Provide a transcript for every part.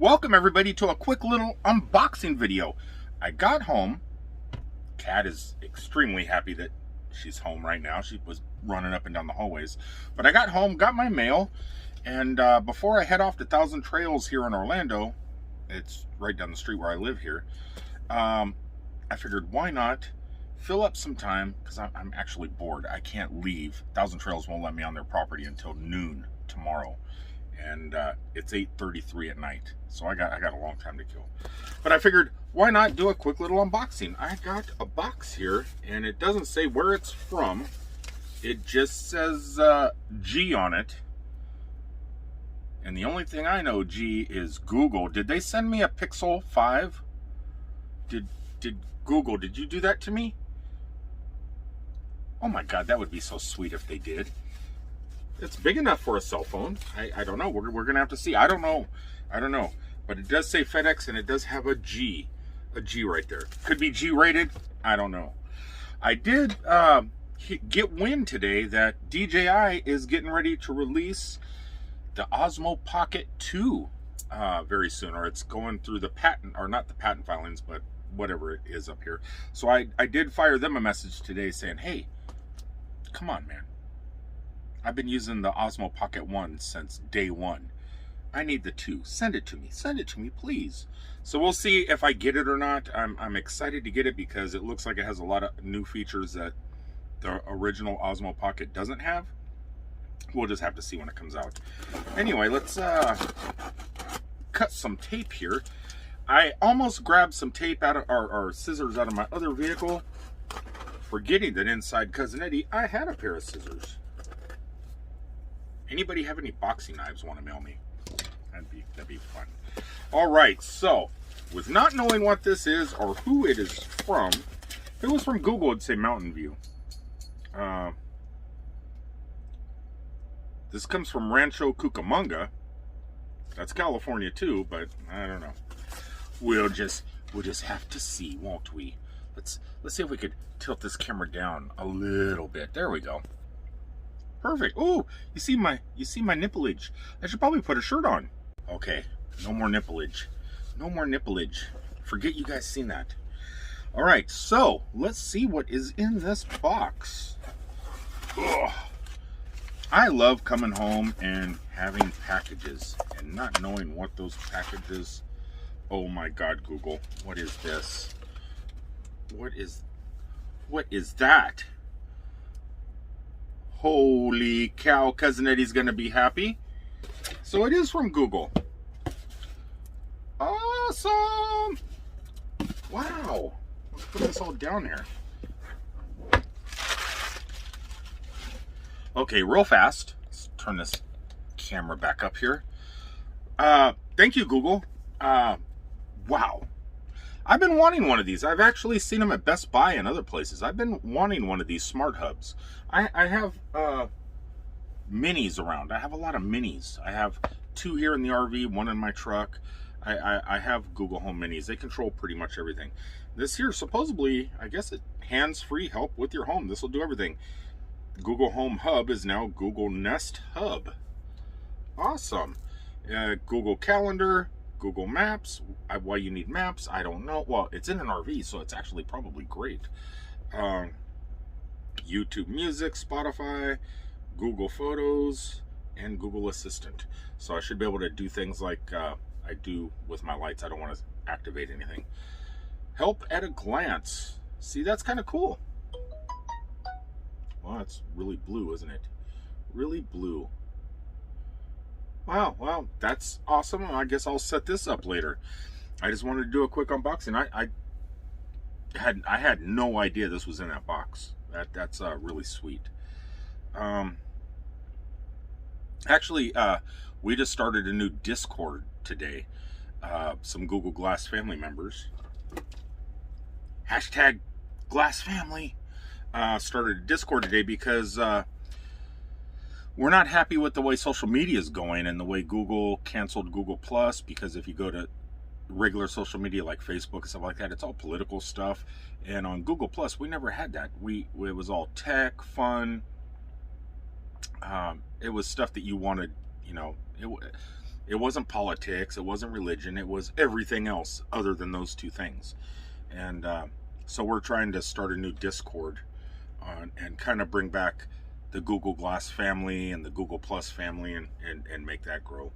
Welcome everybody to a quick little unboxing video. I got home. Kat is extremely happy that she's home right now. She was running up and down the hallways. But I got home, got my mail, and before I head off to Thousand Trails here in Orlando, it's right down the street where I live here, I figured why not fill up some time, because I'm actually bored. I can't leave. Thousand Trails won't let me on their property until noon tomorrow. And it's 8:33 at night, so I got a long time to kill. But I figured, why not do a quick little unboxing? I got a box here, and it doesn't say where it's from. It just says G on it. And the only thing I know G is Google. Did they send me a Pixel 5? Did Google, did you do that to me? Oh my God, that would be so sweet if they did. It's big enough for a cell phone. I don't know. We're gonna have to see. I don't know. But it does say FedEx, and it does have a G right there. Could be G rated. I don't know. I did get wind today that DJI is getting ready to release the Osmo Pocket 2 very soon, or it's going through the patent, or not the patent filings, but whatever it is up here. So I did fire them a message today saying, hey, come on, man. I've been using the Osmo Pocket 1 since day one. I need the 2. Send it to me. Send it to me, please. So we'll see if I get it or not. I'm excited to get it because it looks like it has a lot of new features that the original Osmo Pocket doesn't have. We'll just have to see when it comes out. Anyway, let's cut some tape here. I almost grabbed some tape out of, or scissors out of my other vehicle, forgetting that inside Cousin Eddie, I had a pair of scissors. Anybody have any boxing knives want to mail me? That'd be fun. All right, so with not knowing what this is or who it is from, if it was from Google, it'd say Mountain View. This comes from Rancho Cucamonga. That's California too, but I don't know. We'll just have to see, won't we? Let's see if we could tilt this camera down a little bit. There we go. Perfect. Oh, you see my nippleage. I should probably put a shirt on. Okay, no more nippleage. No more nippleage. Forget you guys seen that. All right, so let's see what is in this box. Ugh. I love coming home and having packages and not knowing what those packages. Oh my God, Google, what is this? What is that? Holy cow, Cousin Eddie's gonna be happy. So it is from Google. Awesome! Wow. Let's put this all down here. Okay, real fast. Let's turn this camera back up here. Thank you, Google. Wow. I've been wanting one of these. I've actually seen them at Best Buy and other places. I've been wanting one of these smart hubs. I have minis around. I have a lot of minis. I have 2 here in the RV, 1 in my truck. I have Google Home Minis. They control pretty much everything. This here, supposedly, I guess it hands-free help with your home. This will do everything. Google Home Hub is now Google Nest Hub. Awesome. Google Calendar. Google Maps. Why you need maps, I don't know. Well, it's in an RV, so it's actually probably great. YouTube Music, Spotify, Google Photos, and Google Assistant. So I should be able to do things like I do with my lights. I don't want to activate anything. Help at a glance. See, that's kind of cool. Well, it's really blue, isn't it? Really blue. Wow, well, that's awesome. I guess I'll set this up later. I just wanted to do a quick unboxing. I had no idea this was in that box. That's really sweet. Actually, we just started a new Discord today. Some Google Glass family members. Hashtag Glass Family. Started a Discord today because we're not happy with the way social media is going and the way Google canceled Google Plus, because if you go to regular social media like Facebook and stuff like that, it's all political stuff. And on Google Plus, we never had that. It was all tech, fun. It was stuff that you wanted, you know, It wasn't politics, it wasn't religion, it was everything else other than those two things. And so we're trying to start a new Discord and kind of bring back the Google Glass family and the Google Plus family and make that grow.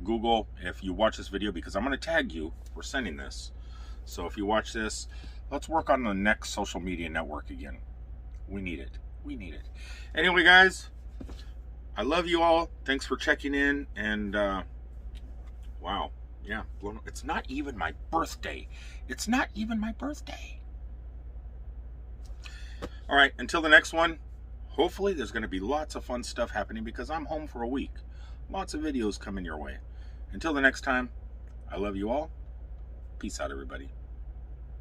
Google, if you watch this video, because I'm going to tag you, we're sending this. So if you watch this, let's work on the next social media network again. We need it. We need it. Anyway, guys, I love you all. Thanks for checking in. And wow, yeah, it's not even my birthday. It's not even my birthday. All right, until the next one, hopefully there's going to be lots of fun stuff happening because I'm home for a week. Lots of videos coming your way. Until the next time, I love you all. Peace out, everybody.